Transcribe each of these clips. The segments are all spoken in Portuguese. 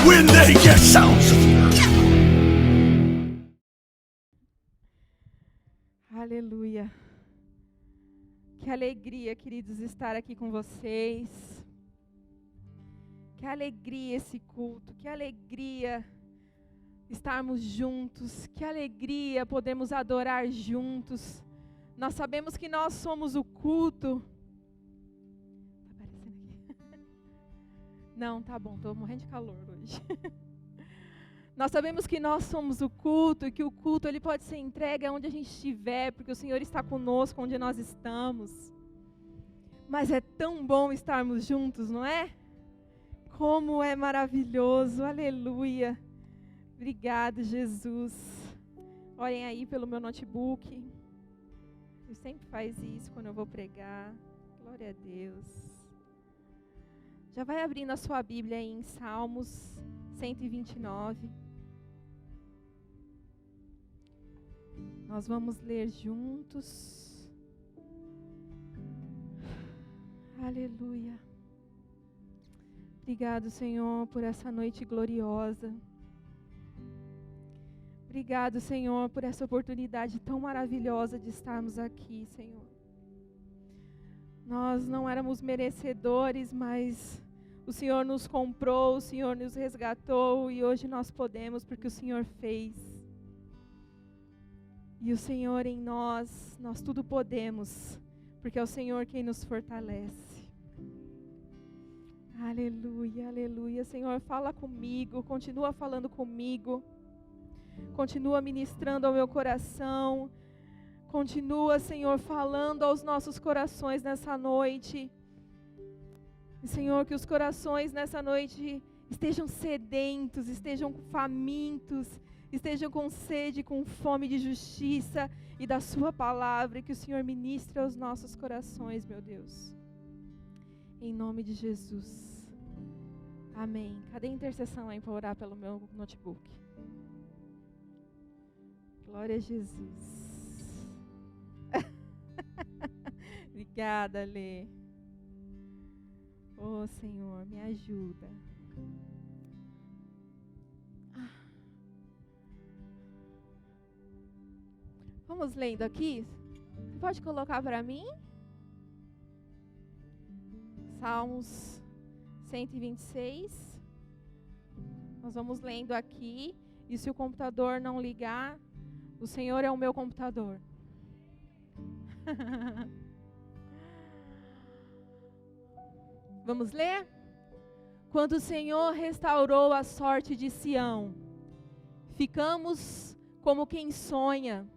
when they get sounds of fear. Aleluia. Que alegria, queridos, estar aqui com vocês. Que alegria esse culto, que alegria estarmos juntos, que alegria podermos adorar juntos. Nós sabemos que nós somos o culto. Tá aparecendo aqui? Não, tá bom, estou morrendo de calor hoje. Nós sabemos que nós somos o culto e que o culto ele pode ser entregue aonde a gente estiver, porque o Senhor está conosco onde nós estamos. Mas é tão bom estarmos juntos, não é? Como é maravilhoso, aleluia. Obrigado, Jesus. Olhem aí pelo meu notebook. Eu sempre faz isso quando eu vou pregar. Glória a Deus. Já vai abrindo a sua Bíblia aí em Salmos 129. Nós vamos ler juntos. Aleluia. Obrigado, Senhor, por essa noite gloriosa. Obrigado, Senhor, por essa oportunidade tão maravilhosa de estarmos aqui, Senhor. Nós não éramos merecedores, mas o Senhor nos comprou, o Senhor nos resgatou e hoje nós podemos porque o Senhor fez. E o Senhor em nós tudo podemos, porque é o Senhor quem nos fortalece. Aleluia, aleluia. Senhor, fala comigo, continua falando comigo. Continua ministrando ao meu coração. Continua, Senhor, falando aos nossos corações nessa noite. E, Senhor, que os corações nessa noite estejam sedentos, estejam famintos, estejam com sede, com fome de justiça e da sua palavra. E que o Senhor ministre aos nossos corações, meu Deus. Em nome de Jesus. Amém. Cadê a intercessão aí para orar pelo meu notebook? Glória a Jesus. Obrigada, Lê. Oh, Senhor, me ajuda. Vamos lendo aqui? Você pode colocar para mim? Salmos 126. Nós vamos lendo aqui. E se o computador não ligar, o Senhor é o meu computador. Vamos ler? Quando o Senhor restaurou a sorte de Sião, ficamos como quem sonha.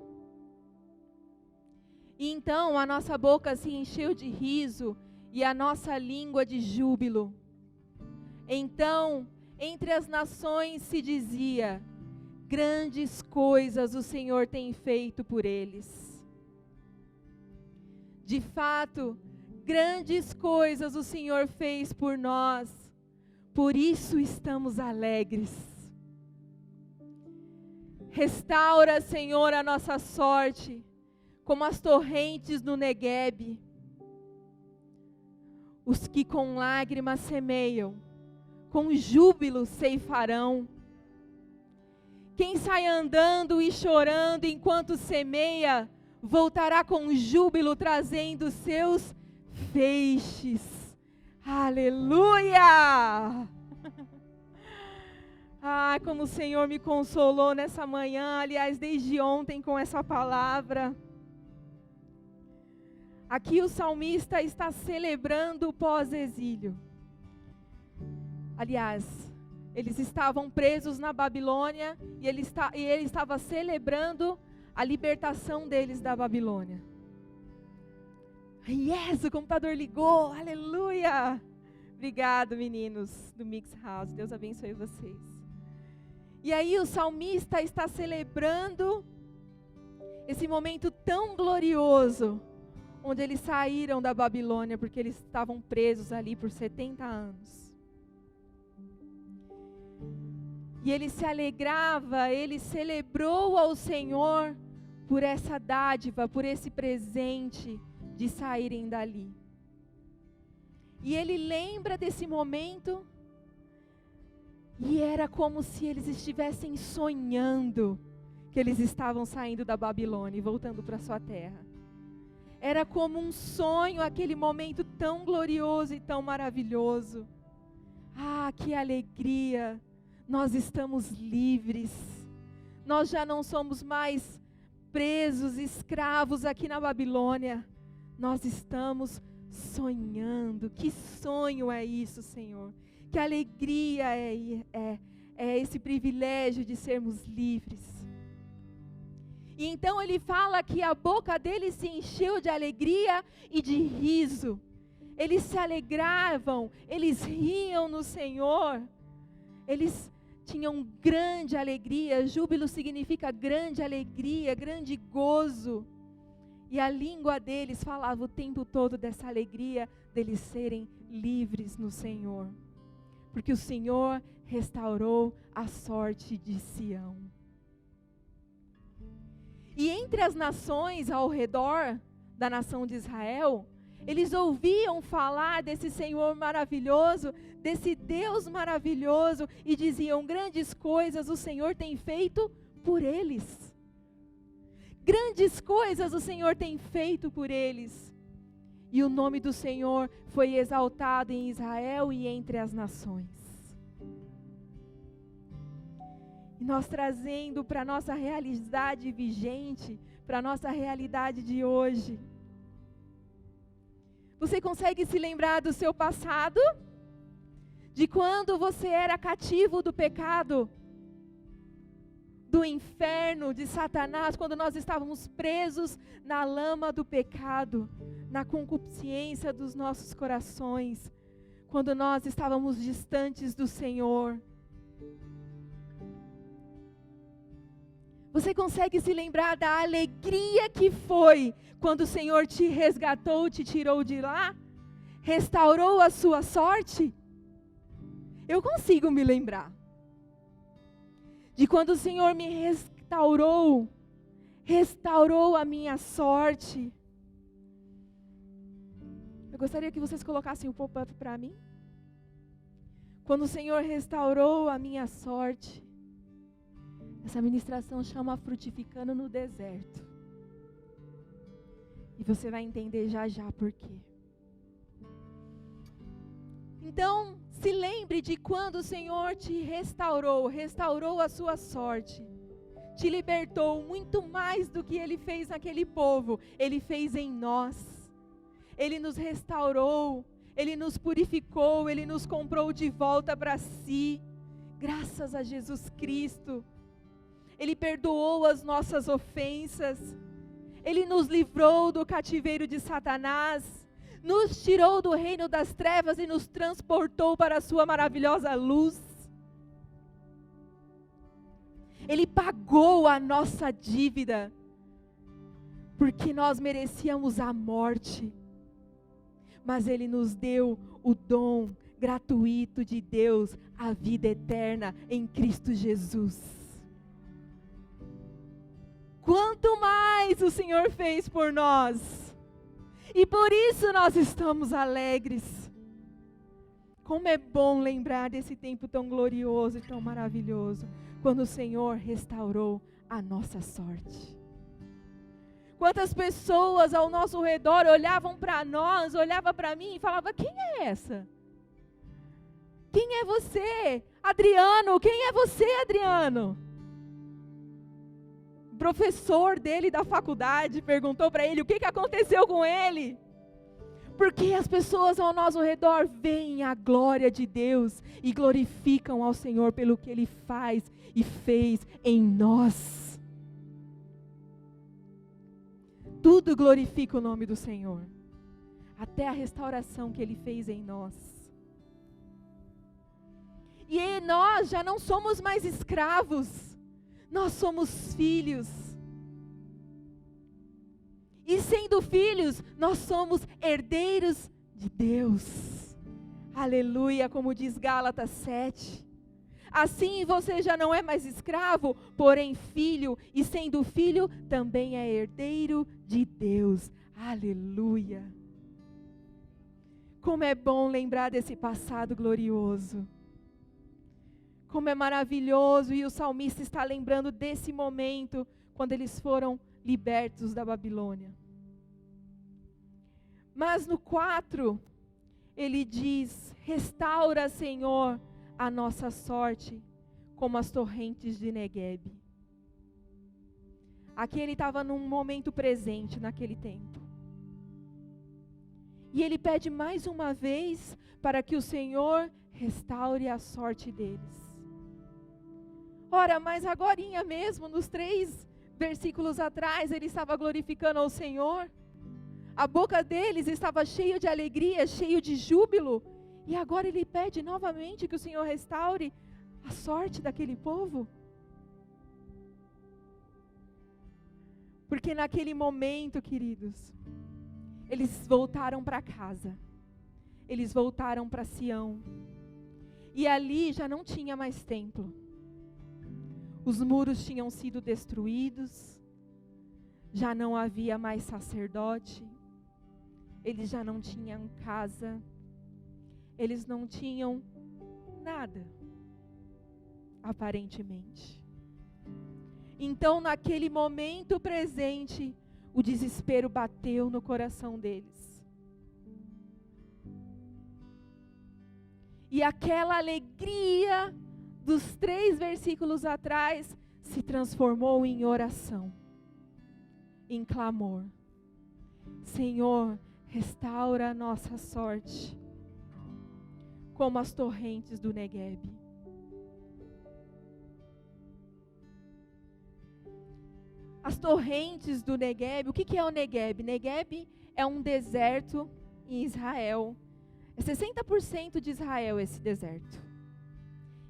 E então a nossa boca se encheu de riso e a nossa língua de júbilo. Então, entre as nações se dizia: grandes coisas o Senhor tem feito por eles. De fato, grandes coisas o Senhor fez por nós, por isso estamos alegres. Restaura, Senhor, a nossa sorte, como as torrentes no Neguebe. Os que com lágrimas semeiam, com júbilo ceifarão. Quem sai andando e chorando enquanto semeia, voltará com júbilo trazendo seus feixes. Aleluia! Ah, como o Senhor me consolou nessa manhã, aliás, desde ontem com essa palavra. Aqui o salmista está celebrando o pós-exílio. Aliás, eles estavam presos na Babilônia e ele estava celebrando a libertação deles da Babilônia. Yes, o computador ligou, aleluia! Obrigado, meninos do Mix House, Deus abençoe vocês. E aí o salmista está celebrando esse momento tão glorioso, onde eles saíram da Babilônia, porque eles estavam presos ali por 70 anos. E ele se alegrava, ele celebrou ao Senhor por essa dádiva, por esse presente de saírem dali. E ele lembra desse momento E era como se eles estivessem sonhando que eles estavam saindo da Babilônia e voltando para sua terra. Era como um sonho, aquele momento tão glorioso e tão maravilhoso. Ah, que alegria! Nós estamos livres. Nós já não somos mais presos, escravos aqui na Babilônia. Nós estamos sonhando. Que sonho é isso, Senhor? Que alegria é esse privilégio de sermos livres. E então ele fala que a boca dele se encheu de alegria e de riso. Eles se alegravam, eles riam no Senhor. Eles tinham grande alegria. Júbilo significa grande alegria, grande gozo. E a língua deles falava o tempo todo dessa alegria deles serem livres no Senhor. Porque o Senhor restaurou a sorte de Sião. E entre as nações ao redor da nação de Israel, eles ouviam falar desse Senhor maravilhoso, desse Deus maravilhoso, e diziam: grandes coisas o Senhor tem feito por eles. Grandes coisas o Senhor tem feito por eles. E o nome do Senhor foi exaltado em Israel e entre as nações. E nós trazendo para a nossa realidade vigente, para a nossa realidade de hoje. Você consegue se lembrar do seu passado? De quando você era cativo do pecado? Do inferno, de Satanás, quando nós estávamos presos na lama do pecado, na concupiscência dos nossos corações, quando nós estávamos distantes do Senhor. Você consegue se lembrar da alegria que foi quando o Senhor te resgatou, te tirou de lá? Restaurou a sua sorte? Eu consigo me lembrar. De quando o Senhor me restaurou a minha sorte. Eu gostaria que vocês colocassem o pop-up para mim. Quando o Senhor restaurou a minha sorte. Essa ministração chama Frutificando no Deserto. E você vai entender já já por quê. Então, se lembre de quando o Senhor te restaurou a sua sorte. Te libertou muito mais do que Ele fez naquele povo. Ele fez em nós. Ele nos restaurou. Ele nos purificou. Ele nos comprou de volta para si. Graças a Jesus Cristo. Ele perdoou as nossas ofensas. Ele nos livrou do cativeiro de Satanás. Nos tirou do reino das trevas e nos transportou para a sua maravilhosa luz. Ele pagou a nossa dívida, porque nós merecíamos a morte. Mas Ele nos deu o dom gratuito de Deus, a vida eterna em Cristo Jesus. Quanto mais o Senhor fez por nós. E por isso nós estamos alegres. Como é bom lembrar desse tempo tão glorioso e tão maravilhoso, quando o Senhor restaurou a nossa sorte. Quantas pessoas ao nosso redor olhavam para nós, olhavam para mim e falavam: quem é essa? Quem é você? Adriano, quem é você, Adriano? O professor dele da faculdade perguntou para ele o que aconteceu com ele. Porque as pessoas ao nosso redor veem a glória de Deus e glorificam ao Senhor pelo que Ele faz e fez em nós. Tudo glorifica o nome do Senhor. Até a restauração que Ele fez em nós. E nós já não somos mais escravos. Nós somos filhos. E sendo filhos, nós somos herdeiros de Deus. Aleluia, como diz Gálatas 7. Assim você já não é mais escravo, porém filho. E sendo filho, também é herdeiro de Deus. Aleluia. Como é bom lembrar desse passado glorioso. Como é maravilhoso, e o salmista está lembrando desse momento, quando eles foram libertos da Babilônia. Mas no 4, ele diz: restaura, Senhor, a nossa sorte, como as torrentes de Neguebe. Aqui ele estava num momento presente, naquele tempo. E ele pede mais uma vez para que o Senhor restaure a sorte deles. Ora, mas agorinha mesmo, nos 3 versículos atrás, ele estava glorificando ao Senhor. A boca deles estava cheia de alegria, cheio de júbilo. E agora ele pede novamente que o Senhor restaure a sorte daquele povo. Porque naquele momento, queridos, eles voltaram para casa. Eles voltaram para Sião. E ali já não tinha mais templo. Os muros tinham sido destruídos. Já não havia mais sacerdote. Eles já não tinham casa. Eles não tinham nada, aparentemente. Então, naquele momento presente, o desespero bateu no coração deles. E aquela alegria dos 3 versículos atrás se transformou em oração, em clamor. Senhor, restaura a nossa sorte, como as torrentes do Neguebe. As torrentes do Neguebe, o que é o Neguebe? Neguebe é um deserto em Israel. É 60% de Israel esse deserto.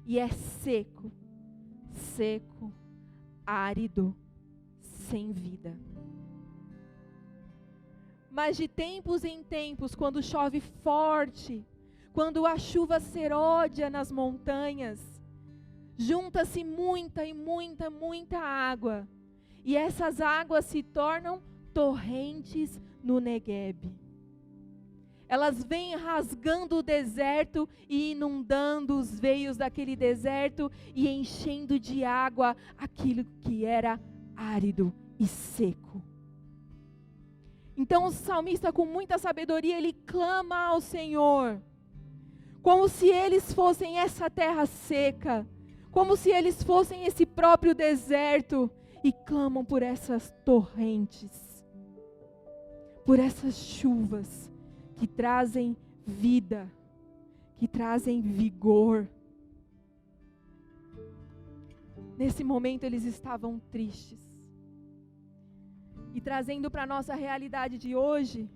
E é seco, seco, árido, sem vida. Mas de tempos em tempos, quando chove forte, quando a chuva seródia nas montanhas, junta-se muita e muita, muita água. E essas águas se tornam torrentes no Neguebe. Elas vêm rasgando o deserto e inundando os veios daquele deserto e enchendo de água aquilo que era árido e seco. Então o salmista, com muita sabedoria, ele clama ao Senhor, como se eles fossem essa terra seca, como se eles fossem esse próprio deserto, e clamam por essas torrentes, por essas chuvas que trazem vida, que trazem vigor. Nesse momento eles estavam tristes. E trazendo para a nossa realidade de hoje,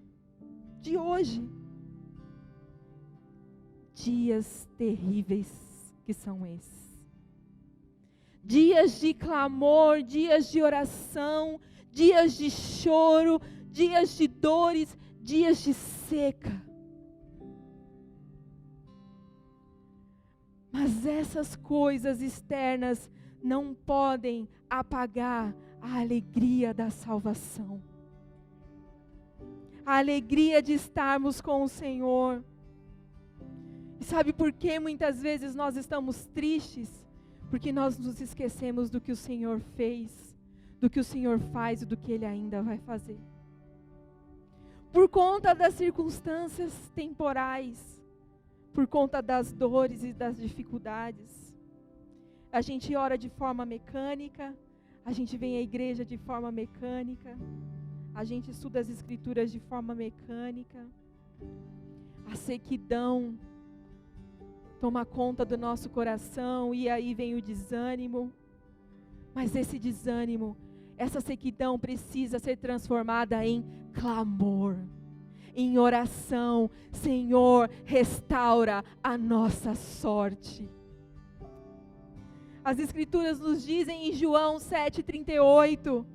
dias terríveis que são esses. Dias de clamor, dias de oração, dias de choro, dias de dores, dias de seca. Mas essas coisas externas não podem apagar a alegria da salvação. A alegria de estarmos com o Senhor. E sabe por que muitas vezes nós estamos tristes? Porque nós nos esquecemos do que o Senhor fez, do que o Senhor faz e do que Ele ainda vai fazer. Por conta das circunstâncias temporais, por conta das dores e das dificuldades, a gente ora de forma mecânica, a gente vem à igreja de forma mecânica, a gente estuda as escrituras de forma mecânica, a sequidão toma conta do nosso coração e aí vem o desânimo. Mas esse desânimo, essa sequidão precisa ser transformada em clamor, em oração. Senhor, restaura a nossa sorte. As escrituras nos dizem em João 7,38,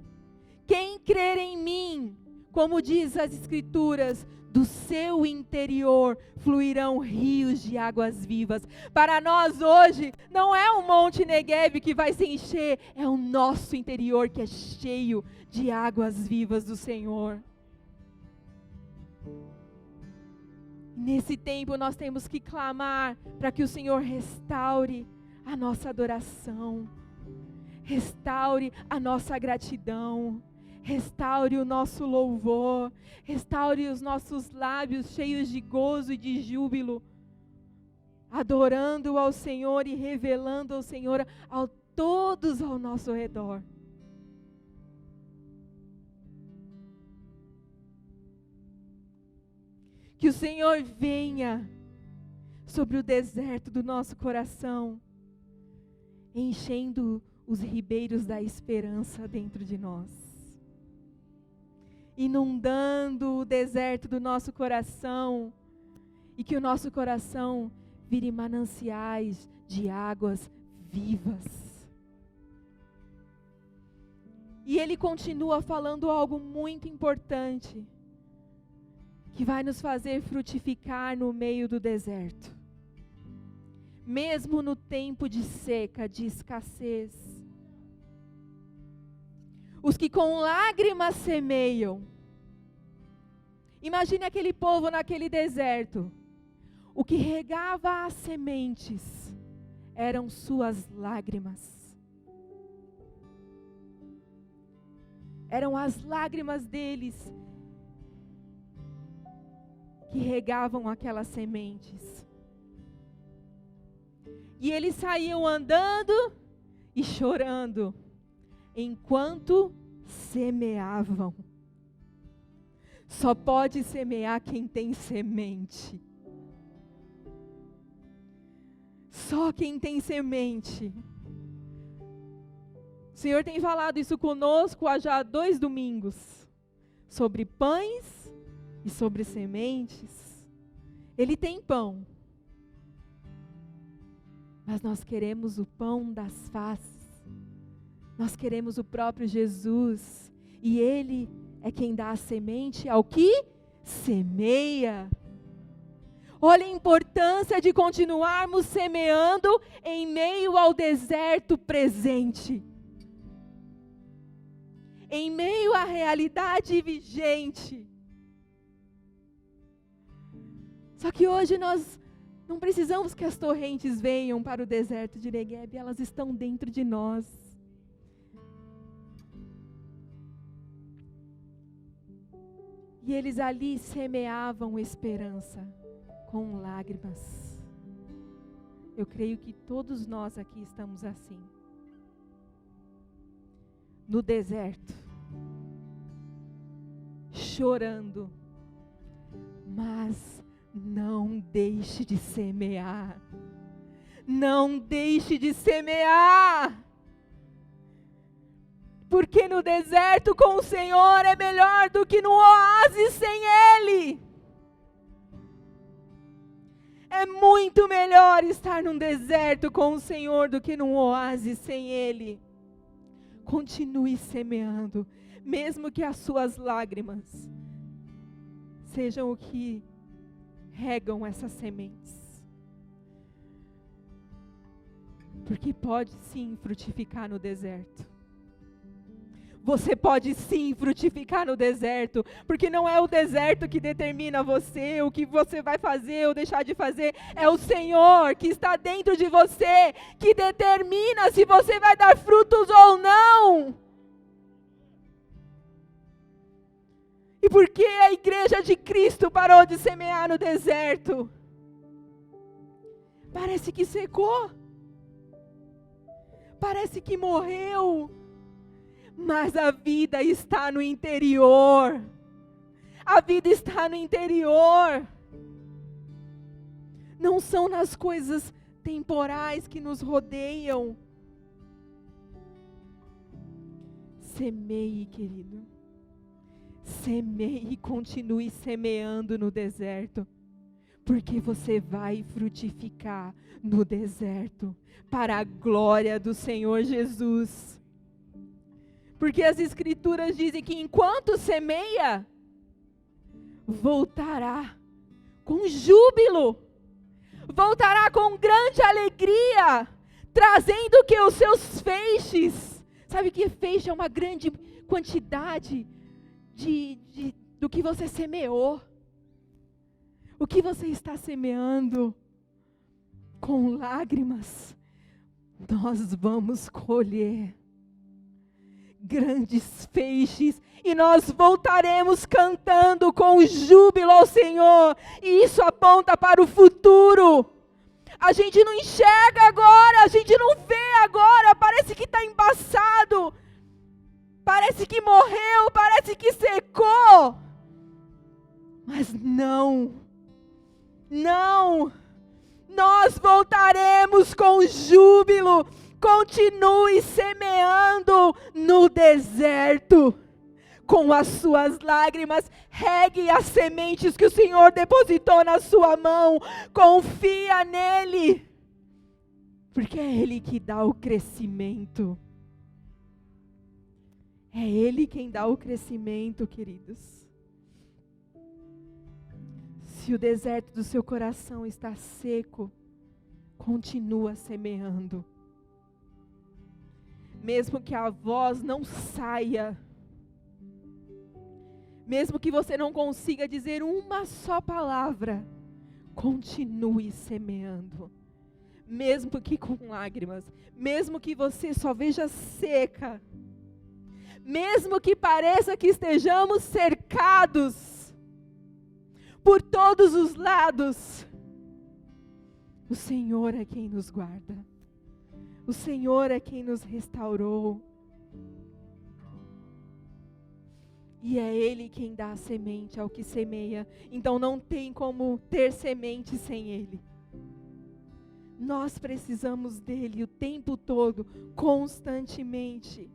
quem crer em mim, como diz as escrituras, do seu interior fluirão rios de águas vivas. Para nós hoje, não é o Monte Neguebe que vai se encher, é o nosso interior que é cheio de águas vivas do Senhor. Nesse tempo nós temos que clamar para que o Senhor restaure a nossa adoração, restaure a nossa gratidão, restaure o nosso louvor, restaure os nossos lábios cheios de gozo e de júbilo, adorando ao Senhor e revelando ao Senhor a todos ao nosso redor. Que o Senhor venha sobre o deserto do nosso coração, enchendo os ribeiros da esperança dentro de nós, inundando o deserto do nosso coração, e que o nosso coração vire mananciais de águas vivas. E ele continua falando algo muito importante, que vai nos fazer frutificar no meio do deserto. Mesmo no tempo de seca, de escassez. Os que com lágrimas semeiam. Imagine aquele povo naquele deserto. O que regava as sementes eram suas lágrimas. Eram as lágrimas deles que regavam aquelas sementes. E eles saíam andando e chorando, enquanto semeavam. Só pode semear quem tem semente. Só quem tem semente. O Senhor tem falado isso conosco há já 2 domingos, sobre pães e sobre sementes. Ele tem pão, mas nós queremos o pão das faces. Nós queremos o próprio Jesus, e Ele é quem dá a semente ao que semeia. Olha a importância de continuarmos semeando em meio ao deserto presente, em meio à realidade vigente. Só que hoje nós não precisamos que as torrentes venham para o deserto de Negueb, elas estão dentro de nós. E eles ali semeavam esperança com lágrimas. Eu creio que todos nós aqui estamos assim. No deserto, chorando, mas não deixe de semear. Não deixe de semear. Porque no deserto com o Senhor é melhor do que no oásis sem Ele. É muito melhor estar num deserto com o Senhor do que num oásis sem Ele. Continue semeando, mesmo que as suas lágrimas sejam o que regam essas sementes. Porque pode sim frutificar no deserto. Você pode sim frutificar no deserto, porque não é o deserto que determina você, o que você vai fazer ou deixar de fazer, é o Senhor que está dentro de você, que determina se você vai dar frutos ou não. E por que a igreja de Cristo parou de semear no deserto? Parece que secou, parece que morreu. Mas a vida está no interior. A vida está no interior. Não são nas coisas temporais que nos rodeiam. Semeie, querido. Semeie e continue semeando no deserto. Porque você vai frutificar no deserto. Para a glória do Senhor Jesus. Porque as Escrituras dizem que enquanto semeia, voltará com júbilo, voltará com grande alegria, trazendo que os seus feixes, sabe que feixe é uma grande quantidade do que você semeou. O que você está semeando com lágrimas, nós vamos colher grandes feixes, e nós voltaremos cantando com júbilo ao Senhor, e isso aponta para o futuro. A gente não enxerga agora, a gente não vê agora, parece que está embaçado, parece que morreu, parece que secou, mas não, nós voltaremos com júbilo. Continue semeando no deserto. Com as suas lágrimas, regue as sementes que o Senhor depositou na sua mão. Confia nele. Porque é Ele que dá o crescimento. É Ele quem dá o crescimento, queridos. Se o deserto do seu coração está seco, continua semeando. Mesmo que a voz não saia, mesmo que você não consiga dizer uma só palavra, continue semeando. Mesmo que com lágrimas, mesmo que você só veja seca, mesmo que pareça que estejamos cercados por todos os lados, o Senhor é quem nos guarda. O Senhor é quem nos restaurou. E é Ele quem dá a semente ao que semeia. Então não tem como ter semente sem Ele. Nós precisamos dEle o tempo todo, constantemente.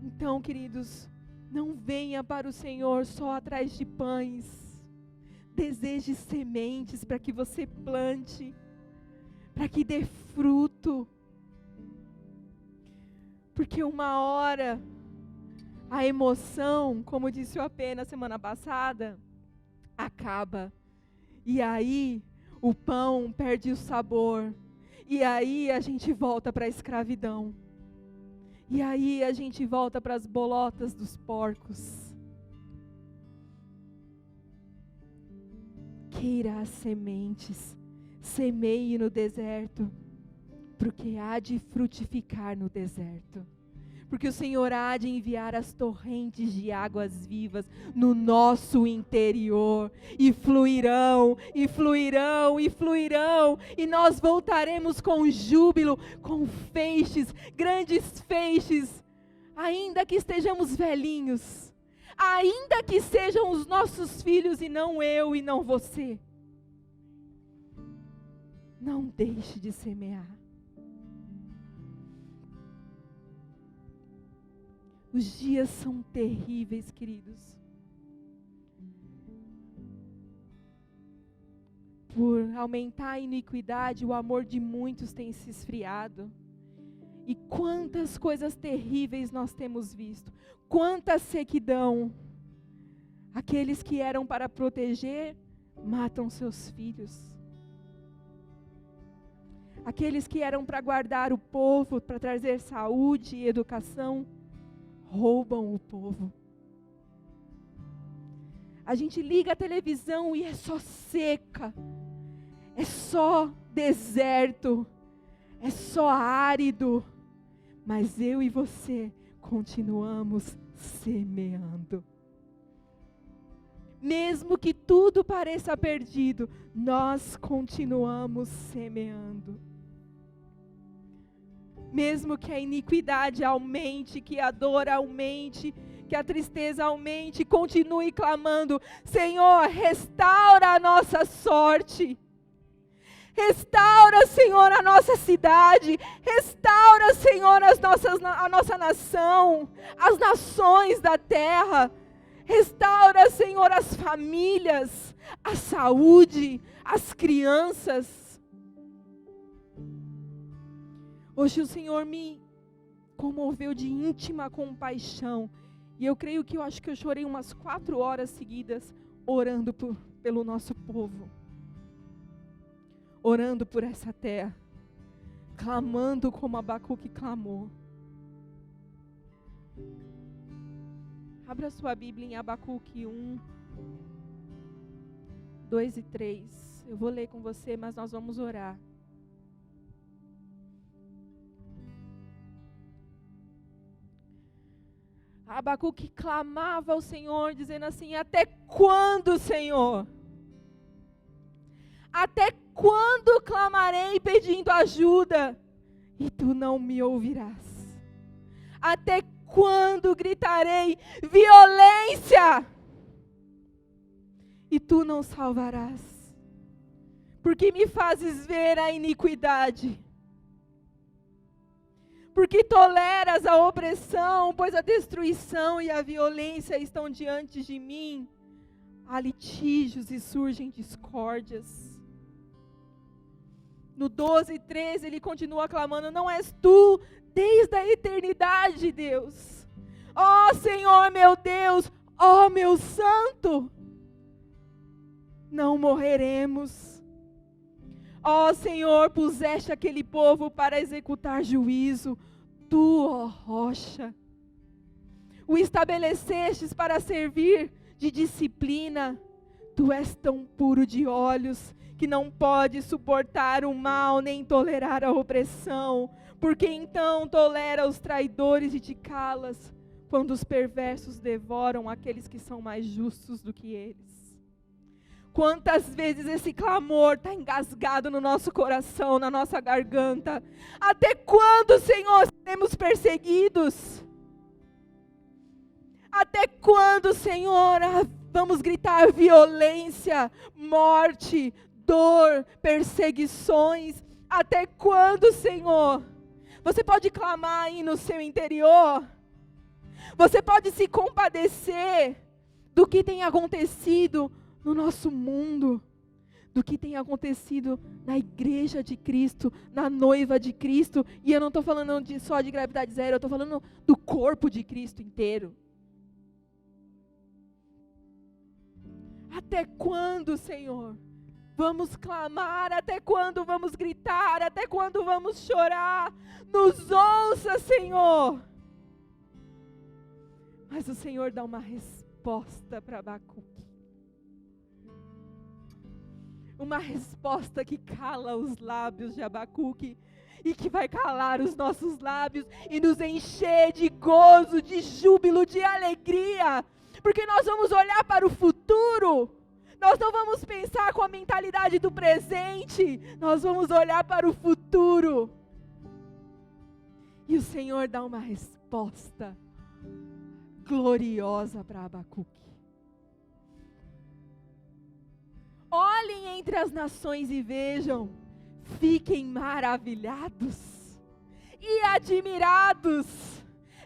Então, queridos, não venha para o Senhor só atrás de pães. Deseje sementes para que você plante, para que dê fruto. Porque uma hora, a emoção, como disse o AP na semana passada, acaba. E aí, o pão perde o sabor. E aí, a gente volta para a escravidão. E aí, a gente volta para as bolotas dos porcos. Queira as sementes. Semeie no deserto, porque há de frutificar no deserto. Porque o Senhor há de enviar as torrentes de águas vivas no nosso interior. E fluirão, e fluirão, e fluirão. E nós voltaremos com júbilo, com feixes, grandes feixes. Ainda que estejamos velhinhos. Ainda que sejam os nossos filhos e não eu e não você. Não deixe de semear. Os dias são terríveis, queridos. Por aumentar a iniquidade, o amor de muitos tem se esfriado. E quantas coisas terríveis nós temos visto. Quanta sequidão. Aqueles que eram para proteger, matam seus filhos. Aqueles que eram para guardar o povo, para trazer saúde e educação, roubam o povo. A gente liga a televisão e é só seca, é só deserto, é só árido. Mas eu e você continuamos semeando. Mesmo que tudo pareça perdido, nós continuamos semeando. Mesmo que a iniquidade aumente, que a dor aumente, que a tristeza aumente, continue clamando: Senhor, restaura a nossa sorte. Restaura, Senhor, a nossa cidade. Restaura, Senhor, a nossa nação, as nações da terra. Restaura, Senhor, as famílias, a saúde, as crianças. Hoje o Senhor me comoveu de íntima compaixão. E eu creio que acho que eu chorei umas 4 horas seguidas orando pelo nosso povo. Orando por essa terra. Clamando como Abacuque clamou. Abra sua Bíblia em Abacuque 1, 2 e 3. Eu vou ler com você, mas nós vamos orar. Abacuque clamava ao Senhor, dizendo assim: até quando, Senhor? Até quando clamarei pedindo ajuda e tu não me ouvirás? Até quando gritarei violência e tu não salvarás? Porque me fazes ver a iniquidade? Porque toleras a opressão, pois a destruição e a violência estão diante de mim. Há litígios e surgem discórdias. No 12:13 ele continua clamando: não és tu desde a eternidade, Deus. Ó Senhor meu Deus, ó meu Santo, não morreremos. Ó Senhor, puseste aquele povo para executar juízo. Tu, ó rocha, o estabelecestes para servir de disciplina. Tu és tão puro de olhos que não pode suportar o mal nem tolerar a opressão. Porque então tolera os traidores e te calas, quando os perversos devoram aqueles que são mais justos do que eles. Quantas vezes esse clamor está engasgado no nosso coração, na nossa garganta. Até quando, Senhor, seremos perseguidos? Até quando, Senhor, vamos gritar violência, morte, dor, perseguições? Até quando, Senhor? Você pode clamar aí no seu interior? Você pode se compadecer do que tem acontecido no nosso mundo, do que tem acontecido na igreja de Cristo, na noiva de Cristo? E eu não estou falando só de gravidade zero, eu estou falando do corpo de Cristo inteiro. Até quando, Senhor, vamos clamar? Até quando vamos gritar? Até quando vamos chorar? Nos ouça, Senhor. Mas o Senhor dá uma resposta para Abacuque. Uma resposta que cala os lábios de Abacuque e que vai calar os nossos lábios e nos encher de gozo, de júbilo, de alegria. Porque nós vamos olhar para o futuro. Nós não vamos pensar com a mentalidade do presente. Nós vamos olhar para o futuro. E o Senhor dá uma resposta gloriosa para Abacuque. Olhem entre as nações e vejam, fiquem maravilhados e admirados.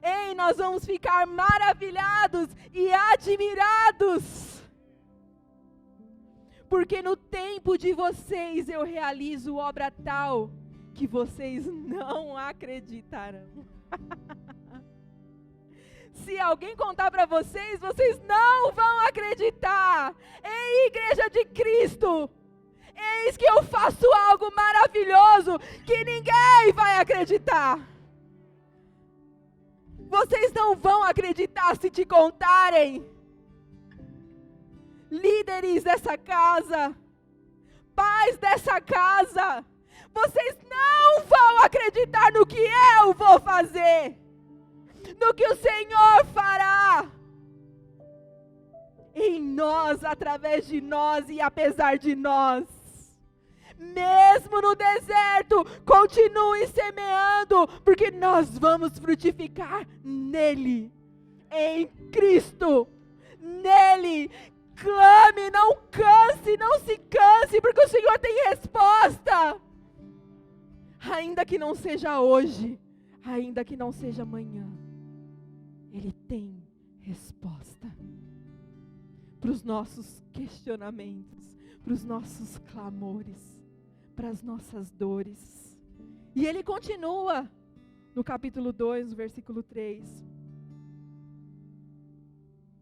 Ei, nós vamos ficar maravilhados e admirados. Porque no tempo de vocês eu realizo obra tal que vocês não acreditarão. Se alguém contar para vocês, vocês não vão acreditar. Ei, igreja de Cristo, eis que eu faço algo maravilhoso que ninguém vai acreditar. Vocês não vão acreditar se te contarem. Líderes dessa casa, pais dessa casa, vocês não vão acreditar no que eu vou fazer, no que o Senhor fará em nós, através de nós e apesar de nós. Mesmo no deserto, continue semeando, porque nós vamos frutificar nele, em Cristo, nele. Clame, não canse, não se canse, porque o Senhor tem resposta. Ainda que não seja hoje, ainda que não seja amanhã, Ele tem resposta para os nossos questionamentos, para os nossos clamores, para as nossas dores. E Ele continua no capítulo 2, no versículo 3.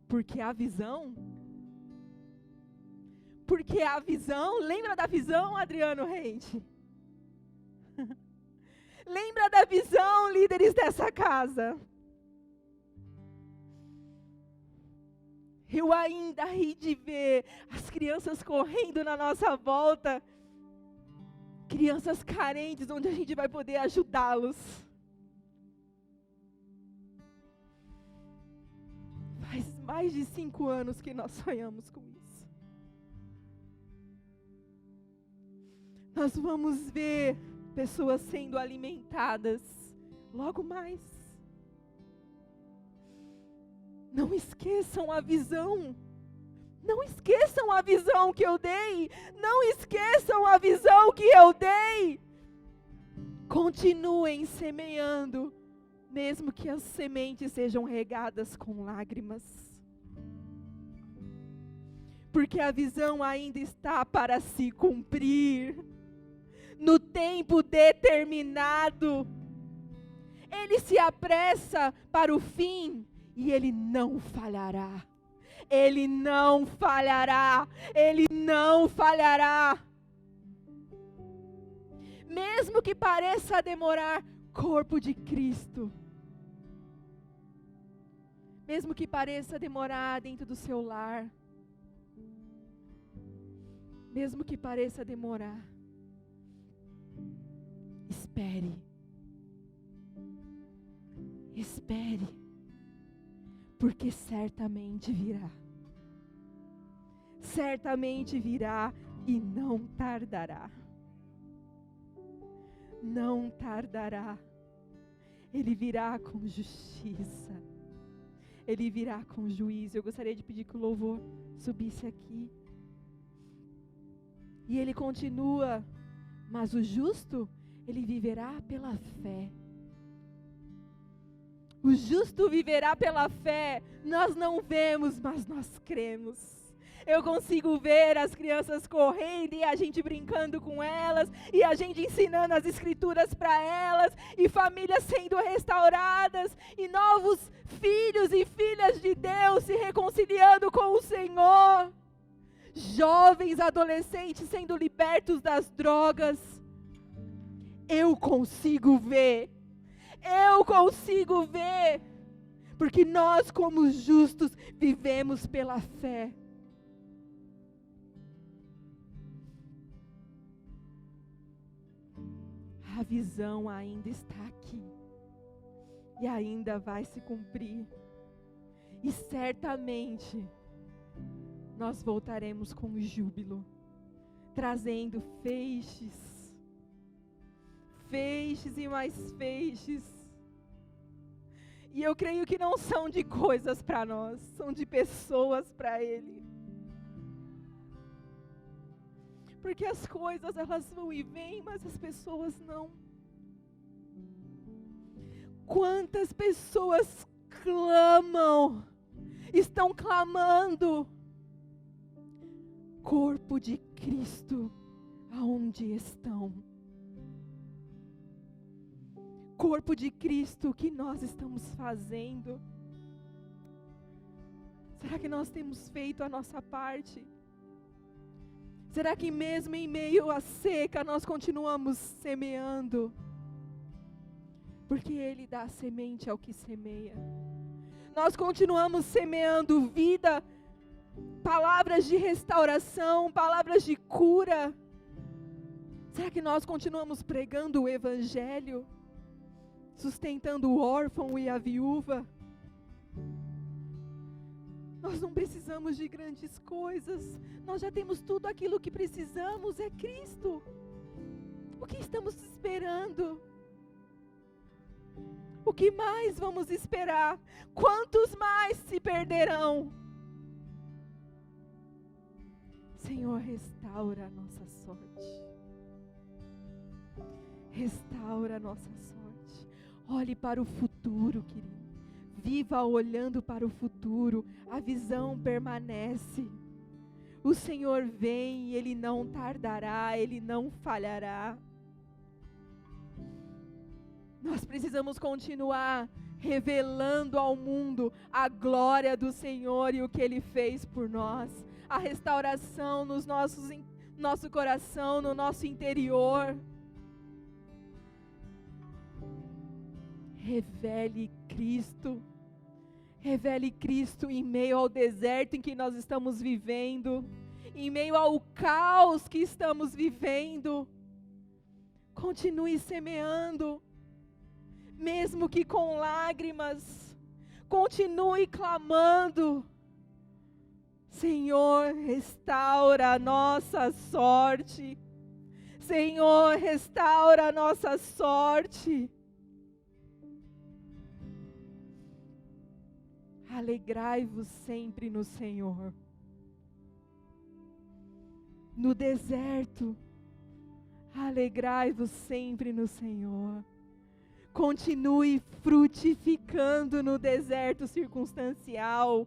Porque a visão, lembra da visão, Adriano Rente? Lembra da visão, líderes dessa casa? Eu ainda ri de ver as crianças correndo na nossa volta, crianças carentes, onde a gente vai poder ajudá-los. Faz mais de 5 anos que nós sonhamos com isso. Nós vamos ver pessoas sendo alimentadas logo mais. Não esqueçam a visão. Não esqueçam a visão que eu dei. Não esqueçam a visão que eu dei. Continuem semeando, mesmo que as sementes sejam regadas com lágrimas. Porque a visão ainda está para se cumprir. No tempo determinado. Ele se apressa para o fim e ele não falhará. Ele não falhará. Ele não falhará. Mesmo que pareça demorar, corpo de Cristo. Mesmo que pareça demorar dentro do seu lar. Mesmo que pareça demorar. Espere. Espere. Porque certamente virá. Certamente virá e não tardará. Não tardará. Ele virá com justiça. Ele virá com juízo. Eu gostaria de pedir que o louvor subisse aqui. E ele continua. Mas o justo, ele viverá pela fé. O justo viverá pela fé. Nós não vemos, mas nós cremos. Eu consigo ver as crianças correndo e a gente brincando com elas, e a gente ensinando as escrituras para elas, e famílias sendo restauradas, e novos filhos e filhas de Deus se reconciliando com o Senhor. Jovens, adolescentes sendo libertos das drogas. Eu consigo ver. Eu consigo ver. Porque nós, como justos, vivemos pela fé. A visão ainda está aqui. E ainda vai se cumprir. E certamente nós voltaremos com júbilo, trazendo feixes. Feixes e mais feixes. E eu creio que não são de coisas para nós, são de pessoas para Ele. Porque as coisas elas vão e vêm, mas as pessoas não. Quantas pessoas clamam, estão clamando. Corpo de Cristo, aonde estão? Corpo de Cristo, o que nós estamos fazendo? Será que nós temos feito a nossa parte? Será que mesmo em meio à seca nós continuamos semeando? Porque Ele dá semente ao que semeia. Nós continuamos semeando vida, palavras de restauração, palavras de cura. Será que nós continuamos pregando o Evangelho? Sustentando o órfão e a viúva? Nós não precisamos de grandes coisas. Nós já temos tudo aquilo que precisamos, é Cristo. O que estamos esperando? O que mais vamos esperar? Quantos mais se perderão? Senhor, restaura a nossa sorte. Restaura a nossa sorte. Olhe para o futuro, querido. Viva olhando para o futuro. A visão permanece. O Senhor vem e Ele não tardará, Ele não falhará. Nós precisamos continuar revelando ao mundo a glória do Senhor e o que Ele fez por nós. A restauração no nosso coração, no nosso interior. Revele Cristo. Revele Cristo em meio ao deserto em que nós estamos vivendo. Em meio ao caos que estamos vivendo. Continue semeando. Mesmo que com lágrimas. continue clamando. Senhor, restaura a nossa sorte. Senhor, restaura a nossa sorte. Alegrai-vos sempre no Senhor. No deserto, alegrai-vos sempre no Senhor. Continue frutificando no deserto circunstancial.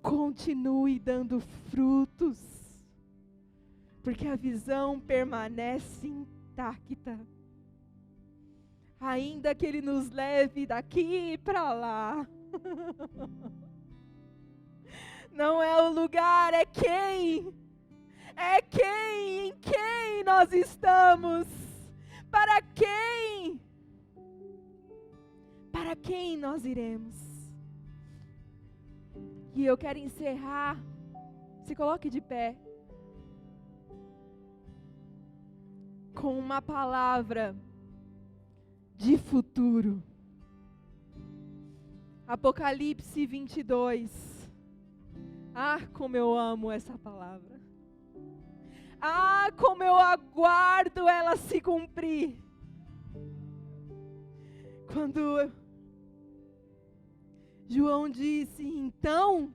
Continue dando frutos, porque a visão permanece intacta. Ainda que Ele nos leve daqui para lá. Não é o lugar, é quem. É quem, em quem nós estamos. Para quem? Para quem nós iremos? E eu quero encerrar. Se coloque de pé. Com uma palavra de futuro. Apocalipse 22. Ah, como eu amo essa palavra. Ah, como eu aguardo ela se cumprir. Quando João disse, então,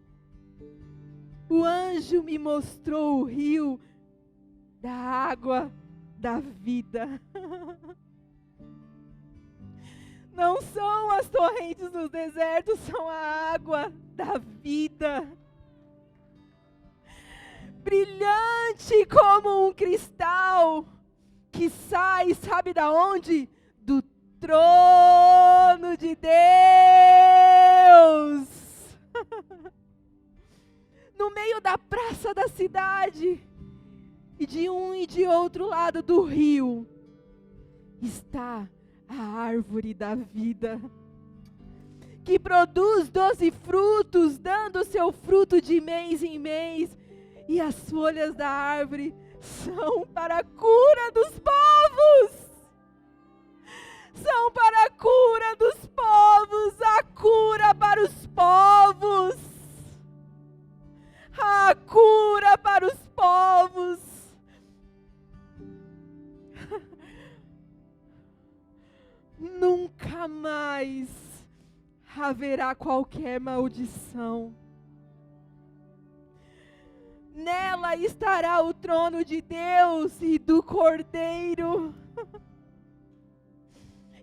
o anjo me mostrou o rio da água da vida. Não são as torrentes dos desertos, são a água da vida. Brilhante como um cristal, que sai, sabe da onde? Do trono de Deus. No meio da praça da cidade, e de um e de outro lado do rio, está a árvore da vida, que produz 12 frutos, dando seu fruto de mês em mês, e as folhas da árvore são para a cura dos povos. São para a cura dos povos, a cura para os povos. A cura para os povos. Nunca mais haverá qualquer maldição. Nela estará o trono de Deus e do Cordeiro.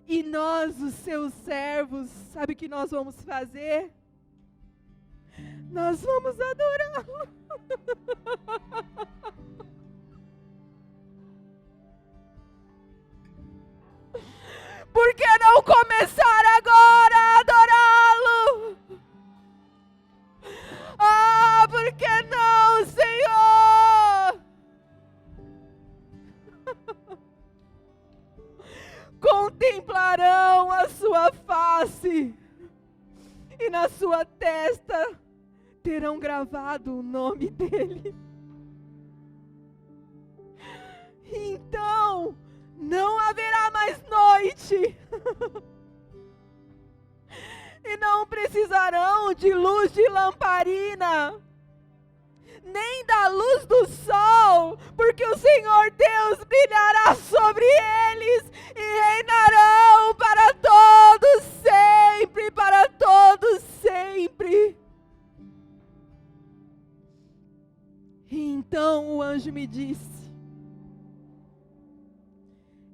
E nós, os seus servos, sabe o que nós vamos fazer? Nós vamos adorá-lo. Por que não começar agora a adorá-lo? Ah, por que não, Senhor? Contemplarão a sua face, e na sua testa terão gravado o nome dele. Então, não haverá mais noite, e não precisarão de luz de lamparina, nem da luz do sol, porque o Senhor Deus brilhará sobre eles e reinarão para todos sempre, para todos sempre. E então o anjo me disse,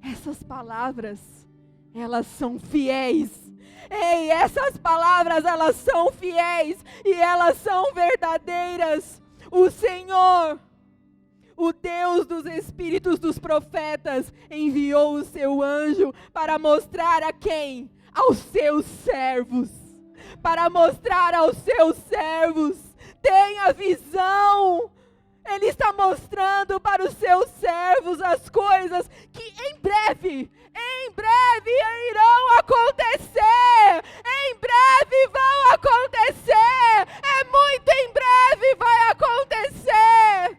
essas palavras, elas são fiéis. Ei, essas palavras, elas são fiéis e elas são verdadeiras. O Senhor, o Deus dos espíritos dos profetas, enviou o seu anjo para mostrar a quem? Aos seus servos. Para mostrar aos seus servos. Tenha visão. Ele está mostrando para os seus servos as coisas que em breve irão acontecer. Em breve vão acontecer. É muito em breve vai acontecer.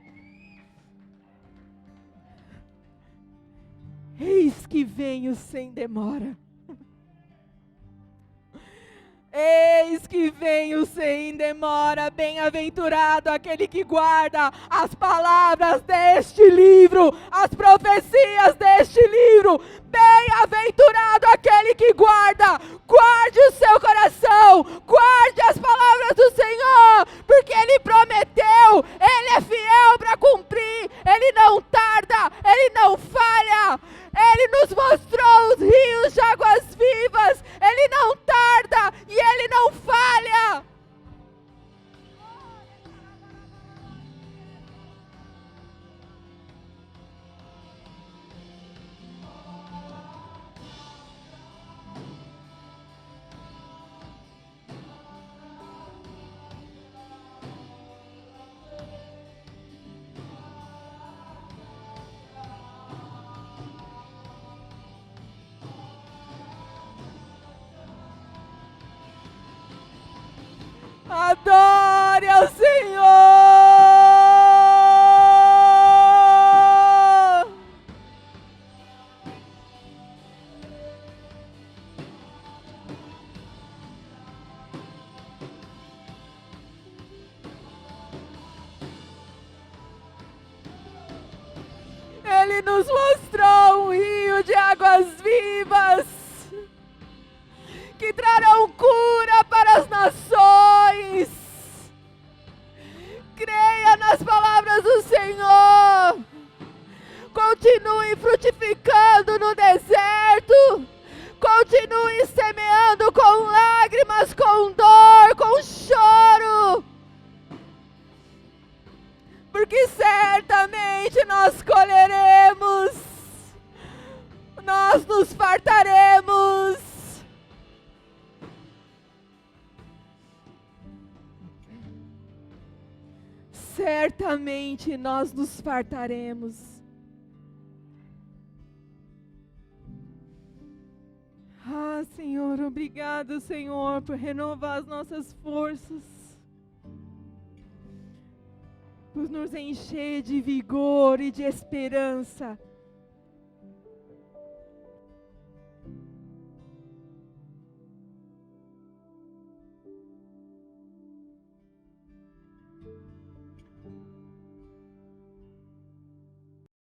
Eis que venho sem demora. Eis que venho sem demora, bem-aventurado aquele que guarda as palavras deste livro, as profecias deste livro. Bem-aventurado aquele que guarda, guarde o seu coração, guarde as palavras do Senhor, porque Ele prometeu, Ele é fiel para cumprir, Ele não tarda, Ele não falha. Ele nos mostrou os rios de águas vivas, Ele não tarda e Ele não falha. Adore ao Senhor. Ele nos mostrou um rio de águas vivas que trarão cura para as nações. Creia nas palavras do Senhor. Continue frutificando no deserto. Continue semeando com lágrimas, com dor, com choro. Porque certamente nós colheremos. Nós nos fartaremos. Certamente nós nos fartaremos. Ah, Senhor, obrigado, Senhor, por renovar as nossas forças, por nos encher de vigor e de esperança.